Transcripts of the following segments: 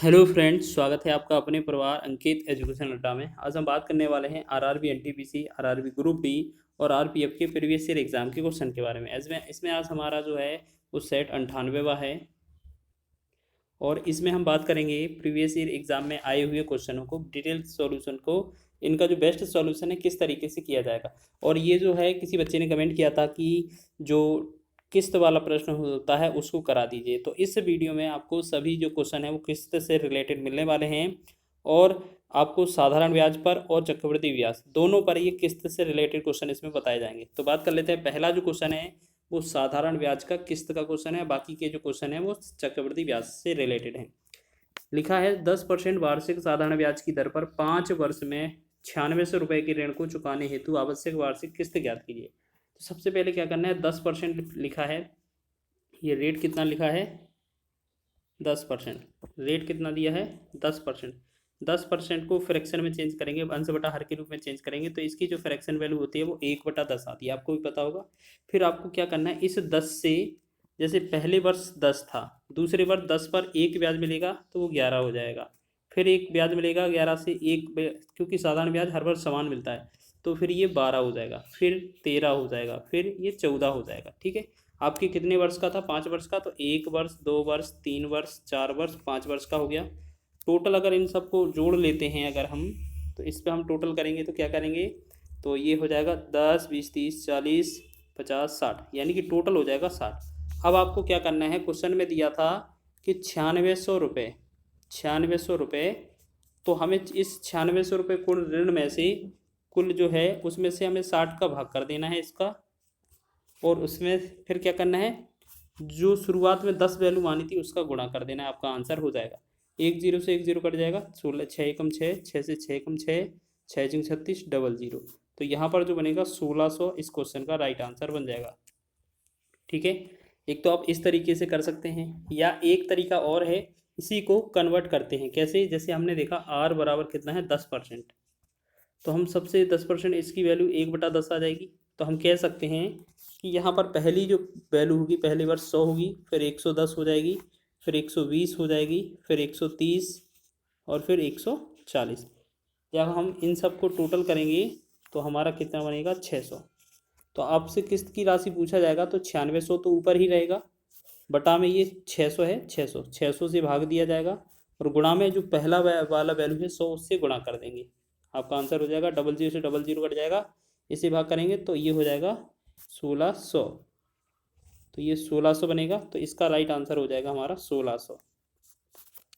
Hello friends, स्वागत है आपका अपने परिवार अंकित एजुकेशन अड्डा में। आज हम बात करने वाले हैं RRB NTPC, RRB group D और आरपीएफ के प्रीवियस ईयर एग्जाम के क्वेश्चन के बारे में। इसमें आज हमारा जो है वो सेट 98वां है और इसमें हम बात करेंगे प्रीवियस ईयर एग्जाम में आए हुए क्वेश्चनों को, डिटेल सॉल्यूशन को, इनका जो बेस्ट सॉल्यूशन है किस तरीके से किया जाएगा। और ये जो है किसी बच्चे ने कमेंट किया था कि जो किस्त वाला प्रश्न होता है उसको करा दीजिए। तो इस वीडियो में आपको सभी जो क्वेश्चन है वो किस्त से रिलेटेड मिलने वाले हैं और आपको साधारण ब्याज पर और चक्रवृद्धि ब्याज दोनों पर ये किस्त से रिलेटेड क्वेश्चन इसमें बताए जाएंगे। तो बात कर लेते हैं। पहला जो क्वेश्चन है वो साधारण ब्याज का किस्त का क्वेश्चन है, बाकी के जो क्वेश्चन है वो चक्रवृद्धि ब्याज से रिलेटेड है। लिखा है 10% वार्षिक साधारण ब्याज की दर पर 5 वर्ष में 9600 रुपये के ऋण को चुकाने हेतु आवश्यक वार्षिक किस्त ज्ञात कीजिए। तो सबसे पहले क्या करना है, 10% लिखा है, ये रेट कितना लिखा है 10%। रेट कितना दिया है 10%। 10% को फ्रैक्शन में चेंज करेंगे, अंश बटा हर के रूप में चेंज करेंगे तो इसकी जो फ्रैक्शन वैल्यू होती है वो 1/10 आती है, आपको भी पता होगा। फिर आपको क्या करना है, इस 10 से, जैसे पहले वर्ष 10 था, दूसरे वर्ष 10 पर एक ब्याज मिलेगा तो वो 11 हो जाएगा। फिर एक ब्याज मिलेगा 11 से एक, क्योंकि साधारण ब्याज हर वर्ष समान मिलता है, तो फिर ये 12 हो जाएगा, फिर 13 हो जाएगा, फिर ये 14 हो जाएगा। ठीक है, आपके कितने वर्ष का था, 5 वर्ष का, तो 1 वर्ष, 2 वर्ष, 3 वर्ष, 4 वर्ष, 5 वर्ष का हो गया। टोटल अगर इन सबको जोड़ लेते हैं अगर हम, तो इस पर हम टोटल करेंगे तो क्या करेंगे, तो ये हो जाएगा 10, 20, 30, 40, 50, 60, यानी कि टोटल हो जाएगा 60। अब आपको क्या करना है, क्वेश्चन में दिया था कि 9600 रुपये, 9600 रुपये, तो हमें इस 9600 रुपये कुल ऋण में से, कुल जो है उसमें से हमें 60 का भाग कर देना है इसका, और उसमें फिर क्या करना है, जो शुरुआत में 10 वैल्यू मानी थी उसका गुणा कर देना है। आपका आंसर हो जाएगा, एक जीरो से एक जीरो कट जाएगा, 16, 6 एकम 6, 6 से 6 एकम 6, 6 जिंग 36, डबल जीरो। तो यहाँ पर जो बनेगा 1600 इस क्वेश्चन का राइट आंसर बन जाएगा। ठीक है, एक तो आप इस तरीके से कर सकते हैं, या एक तरीका और है, इसी को कन्वर्ट करते हैं। कैसे, जैसे हमने देखा आर बराबर कितना है 10%, तो हम सबसे 10% इसकी वैल्यू 1/10 आ जाएगी। तो हम कह सकते हैं कि यहाँ पर पहली जो वैल्यू होगी, पहली बार 100 होगी, फिर 110 हो जाएगी, फिर 120 हो जाएगी, फिर 130 और फिर 140। जब हम इन सब को टोटल करेंगे तो हमारा कितना बनेगा 600। तो आपसे किस्त की राशि पूछा जाएगा तो 9600 तो ऊपर ही रहेगा, बटा में ये 600 है, 600 से भाग दिया जाएगा, और गुणा में जो पहला वाला वैल्यू है 100 उससे गुणा कर देंगे। आपका आंसर हो जाएगा, डबल जीरो से डबल जीरो कट जाएगा, इसे भाग करेंगे तो ये हो जाएगा 1600। तो ये 1600 बनेगा, तो इसका राइट आंसर हो जाएगा हमारा 1600।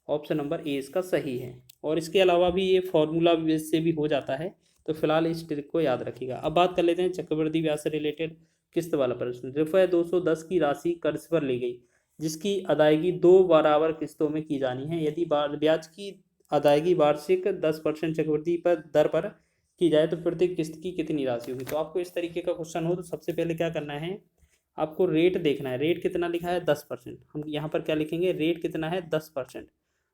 ऑप्शन नंबर ए इसका सही है। और इसके अलावा भी ये फॉर्मूला से भी हो जाता है, तो फिलहाल इस ट्रिक को याद रखिएगा। अब बात कर लेते हैं चक्रवृद्धि ब्याज से रिलेटेड किस्त वाला प्रश्न। रुपये 210 की राशि कर्ज पर ली गई, जिसकी अदायगी 2 बराबर किस्तों में की जानी है। यदि ब्याज की अदायगी वार्षिक 10% चक्रवृद्धि पर दर पर की जाए तो प्रत्येक किस्त की कितनी राशि होगी। तो आपको इस तरीके का क्वेश्चन हो तो सबसे पहले क्या करना है, आपको रेट देखना है। रेट कितना लिखा है 10%, हम यहाँ पर क्या लिखेंगे, रेट कितना है 10%।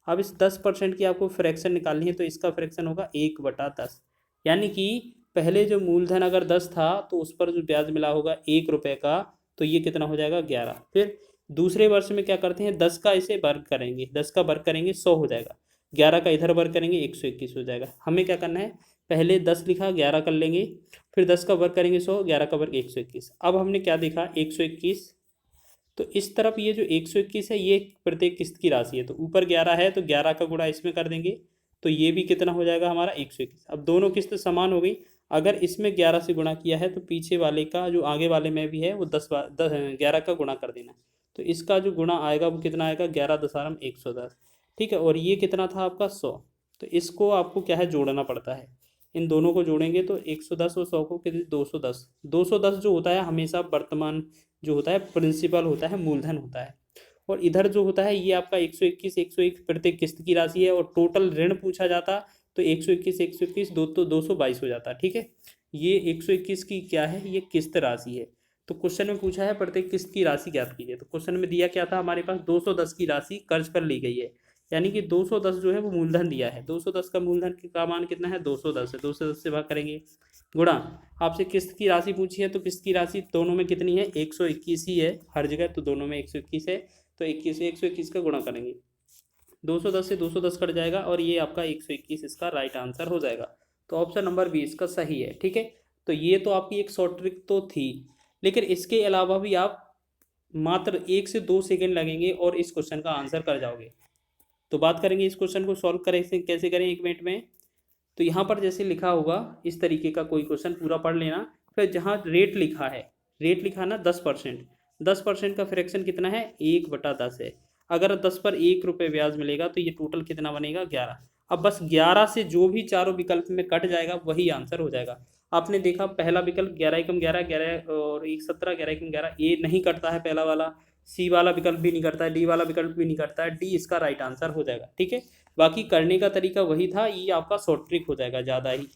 अब इस 10% की आपको फ्रैक्शन निकालनी है, तो इसका फ्रैक्शन होगा 1/10, यानी कि पहले जो मूलधन अगर 10 था तो उस पर जो ब्याज मिला होगा 1 रुपये का, तो ये कितना हो जाएगा 11। फिर दूसरे वर्ष में क्या करते हैं, 10 का इसे वर्ग करेंगे, 10 का वर्ग करेंगे 100 हो जाएगा, 11 का इधर वर्ग करेंगे 121 हो जाएगा। हमें क्या करना है, पहले 10 लिखा, 11 कर लेंगे, फिर 10 का वर्ग करेंगे 100, 11 का वर्ग 121। अब हमने क्या देखा 121, तो इस तरफ ये जो 121 है ये प्रत्येक किस्त की राशि है, तो ऊपर 11 है तो 11 का गुणा इसमें कर देंगे, तो ये भी कितना हो जाएगा हमारा 121। अब दोनों किस्त समान हो गई, अगर इसमें 11 से गुणा किया है तो पीछे वाले का जो आगे वाले में भी है वो 11 का गुणा कर देना। तो इसका जो गुणा आएगा वो कितना आएगा 11 दशमलव 110। ठीक है, और ये कितना था आपका 100, तो इसको आपको क्या है जोड़ना पड़ता है। इन दोनों को जोड़ेंगे तो 110 और 100 को कितने 210। 210 जो होता है हमेशा वर्तमान जो होता है प्रिंसिपल होता है, मूलधन होता है, और इधर जो होता है ये आपका 121 प्रत्येक किस्त की राशि है, और टोटल ऋण पूछा जाता तो 121 दो तो 222 हो जाता। ठीक है, ये 121 की क्या है, ये किस्त राशि है। तो क्वेश्चन में पूछा है प्रत्येक किस्त की राशि ज्ञात कीजिए। तो क्वेश्चन में दिया क्या था, हमारे पास 210 की राशि कर्ज पर ली गई है, यानी कि 210 जो है वो मूलधन दिया है। 210 का मूलधन का मान कितना है 210 है, 210 से भाग करेंगे, गुणा आपसे किस्त की राशि पूछी है, तो किस्त की राशि दोनों में कितनी है 121 ही है हर जगह, तो दोनों में 121 है, तो 21 से 121 का गुणा करेंगे 210 से 210 कट जाएगा और ये आपका 121 इसका राइट आंसर हो जाएगा। तो ऑप्शन नंबर बी इसका सही है। ठीक है, तो ये तो आपकी एक शॉर्ट ट्रिक तो थी, लेकिन इसके अलावा भी आप मात्र 1 से 2 सेकेंड लगेंगे और इस क्वेश्चन का आंसर कर जाओगे। तो बात करेंगे इस क्वेश्चन को सॉल्व करें कैसे करें 1 मिनट में। तो यहाँ पर जैसे लिखा होगा इस तरीके का कोई क्वेश्चन पूरा पढ़ लेना, फिर जहाँ रेट लिखा है, रेट लिखा ना 10%, 10% का फ्रैक्शन कितना है, 1/10 है। अगर 10 पर 1 रुपये ब्याज मिलेगा तो ये टोटल कितना बनेगा, 11। अब बस 11 से जो भी चारों विकल्प में कट जाएगा वही आंसर हो जाएगा। आपने देखा पहला विकल्प 11 एकम 11, 11 और 1 17, 11 एकम 11, ए नहीं करता है पहला वाला, सी वाला विकल्प भी नहीं करता है, डी वाला विकल्प भी नहीं करता है, डी इसका राइट आंसर हो जाएगा। ठीक है, बाकी करने का तरीका वही था, ये आपका शॉर्ट ट्रिक हो जाएगा ज़्यादा ही।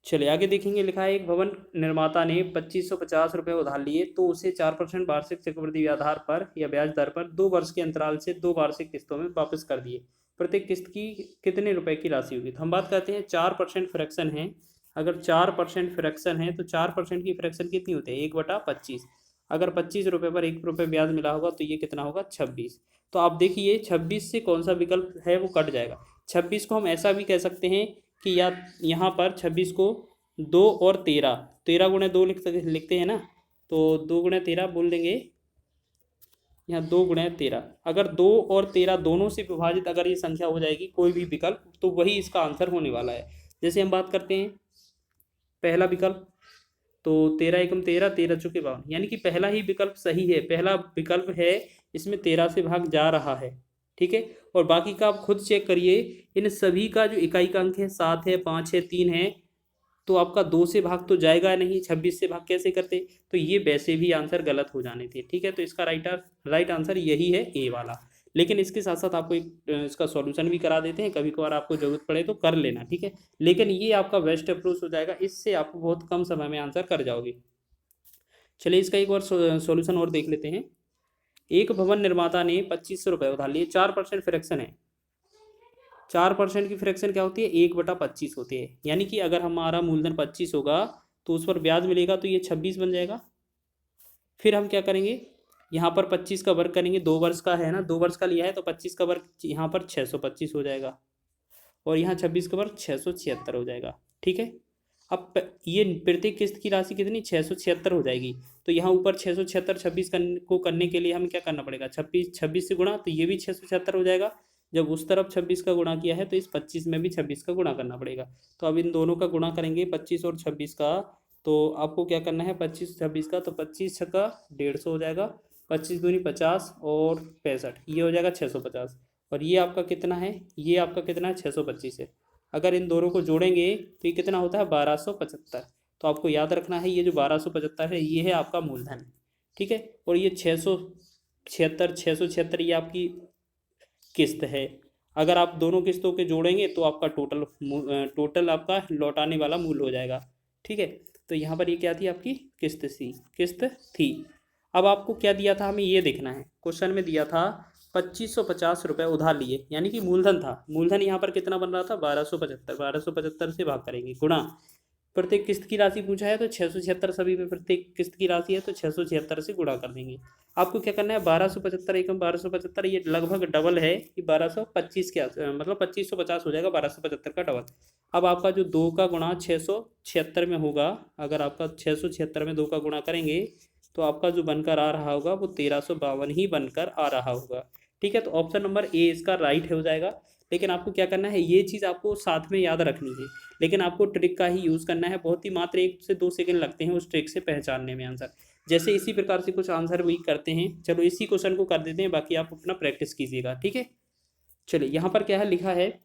चलिए आगे देखेंगे, लिखा है एक भवन निर्माता ने 2550 रुपये उधार लिए तो उसे 4% वार्षिक चक्रवृद्धि आधार पर या ब्याज दर पर 2 वर्ष के अंतराल से 2 वार्षिक किस्तों में वापस कर दिए। प्रत्येक किस्त की कितने रुपए की राशि होगी। तो हम बात करते हैं 4% फ्रैक्शन है। अगर 4% फ्रैक्शन है तो 4% की फ्रैक्शन कितनी होती है, 1/25। अगर 25 रुपये पर 1 रुपये ब्याज मिला होगा तो ये कितना होगा, 26। तो आप देखिए 26 से कौन सा विकल्प है वो कट जाएगा। 26 को हम ऐसा भी कह सकते हैं कि या यहाँ पर 26 को 2 और 13, 13 गुणे 2 लिखते हैं ना, तो 2 गुणे 13 बोल देंगे, यहाँ 2 गुणे 13। अगर 2 और 13 दोनों से विभाजित अगर ये संख्या हो जाएगी कोई भी विकल्प, तो वही इसका आंसर होने वाला है। जैसे हम बात करते हैं पहला विकल्प, तो 13 एकम 13, 13 चौके 52, यानी कि पहला ही विकल्प सही है। पहला विकल्प है इसमें 13 से भाग जा रहा है। ठीक है, और बाकी का आप खुद चेक करिए, इन सभी का जो इकाई का अंक है 7 है, 5 है, 3 है, तो आपका 2 से भाग तो जाएगा नहीं, 26 से भाग कैसे करते, तो ये वैसे भी आंसर गलत हो जाने थे। ठीक है, तो इसका राइट आंसर यही है, ए वाला। लेकिन इसके साथ साथ आपको एक इसका सॉल्यूशन भी करा देते हैं, कभी कभार आपको जरूरत पड़े तो कर लेना। ठीक है, लेकिन ये आपका बेस्ट अप्रोच हो जाएगा, इससे आप बहुत कम समय में आंसर कर जाओगे। चलिए इसका एक बार सॉल्यूशन और देख लेते हैं। एक भवन निर्माता ने 2500 रुपये उधार लिए, 4% फ्रैक्शन है। 4% की फ्रैक्शन क्या होती है, 1/25 होती है। यानी कि अगर हमारा मूलधन 25 होगा तो उस पर ब्याज मिलेगा तो ये 26 बन जाएगा। फिर हम क्या करेंगे, यहाँ पर 25 का वर्ग करेंगे, 2 वर्ष का है ना, 2 वर्ष का लिया है तो 25 का वर्ग यहाँ पर 625 हो जाएगा, और यहाँ 26 का वर्ग 676 हो जाएगा। ठीक है, अब ये प्रत्येक किस्त की राशि कितनी, 676 हो जाएगी। तो यहाँ ऊपर 676 26 को करने के लिए हमें क्या करना पड़ेगा, 26 से गुणा, तो ये भी 676 हो जाएगा। जब उस तरफ 26 का गुणा किया है तो इस 25 में भी 26 का गुणा करना पड़ेगा। तो अब इन दोनों का गुणा करेंगे 25 और 26 का, तो आपको क्या करना है 25 26 का, तो 25 छक्का 150 हो जाएगा, 25 दूनी 50 और 65, ये हो जाएगा 650। और ये आपका कितना है, ये आपका कितना है, 625 है। अगर इन दोनों को जोड़ेंगे तो ये कितना होता है, 1275। तो आपको याद रखना है ये जो 1275 है ये है आपका मूलधन। ठीक है, और ये 676 ये आपकी किस्त है। अगर आप दोनों किस्तों के जोड़ेंगे तो आपका टोटल आपका लौटाने वाला मूल्य हो जाएगा। ठीक है, तो यहाँ पर ये क्या थी आपकी किस्त थी। अब आपको क्या दिया था, हमें ये देखना है, क्वेश्चन में दिया था 2550 रुपये उधार लिए, यानी कि मूलधन था। मूलधन यहाँ पर कितना बन रहा था, 1275। 1275 से भाग करेंगे, गुणा प्रत्येक किस्त की राशि पूछा है तो 676 सभी में प्रत्येक किस्त की राशि है तो 676 से गुणा कर देंगे। आपको क्या करना है, 1275 एकम 1275, ये लगभग डबल है कि 1225 के मतलब 2550 हो जाएगा, 1275 का डबल। अब आपका जो 2 का गुणा 676 में होगा, अगर आपका 676 में 2 का गुणा करेंगे तो आपका जो बनकर आ रहा होगा वो 1352 ही बनकर आ रहा होगा। ठीक है, तो ऑप्शन नंबर ए इसका राइट हो जाएगा। लेकिन आपको क्या करना है, ये चीज़ आपको साथ में याद रखनी है, लेकिन आपको ट्रिक का ही यूज़ करना है। बहुत ही मात्र 1 से 2 सेकंड लगते हैं उस ट्रिक से पहचानने में आंसर। जैसे इसी प्रकार से कुछ आंसर भी करते हैं, चलो इसी क्वेश्चन को कर देते हैं, बाकी आप अपना प्रैक्टिस कीजिएगा। ठीक है, चलिए यहाँ पर क्या है लिखा है,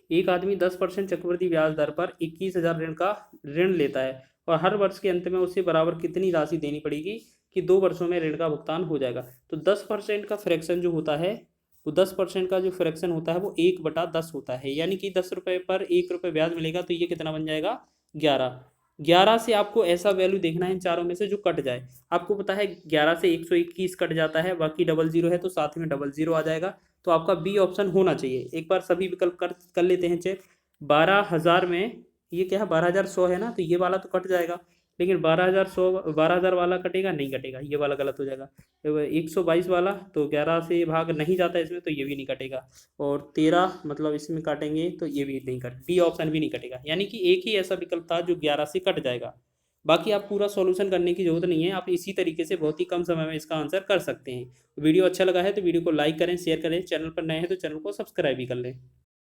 एक आदमी 10% चक्रवृद्धि ब्याज दर पर 21,000 ऋण लेता है और हर वर्ष के अंत में उसे बराबर कितनी राशि देनी पड़ेगी कि 2 वर्षों में ऋण का भुगतान हो जाएगा। तो 10% का फ्रैक्शन जो होता है, तो 10% का जो फ्रैक्शन होता है वो 1/10 होता है। यानी कि 10 रुपये पर 1 रुपये ब्याज मिलेगा तो ये कितना बन जाएगा, 11। 11 से आपको ऐसा वैल्यू देखना है इन चारों में से जो कट जाए। आपको पता है 11 से 121 कट जाता है, बाकी 00 है तो साथ में 00 आ जाएगा। तो आपका बी ऑप्शन होना चाहिए। एक बार सभी विकल्प कर लेते हैं चेक। 12,000 में ये क्या है, 12,100 है ना, तो ये वाला तो कट जाएगा। लेकिन 12,000 वाला कटेगा, नहीं कटेगा, ये वाला गलत हो जाएगा। 122 वाला तो 11 से भाग नहीं जाता इसमें, तो ये भी नहीं कटेगा। और 13 मतलब इसमें काटेंगे तो ये भी नहीं कट, डी ऑप्शन भी नहीं कटेगा। यानी कि एक ही ऐसा विकल्प था जो 11 से कट जाएगा। बाकी आप पूरा सॉल्यूशन करने की जरूरत नहीं है, आप इसी तरीके से बहुत ही कम समय में इसका आंसर कर सकते हैं। वीडियो अच्छा लगा है तो वीडियो को लाइक करें, शेयर करें, चैनल पर नए हैं तो चैनल को सब्सक्राइब भी कर लें।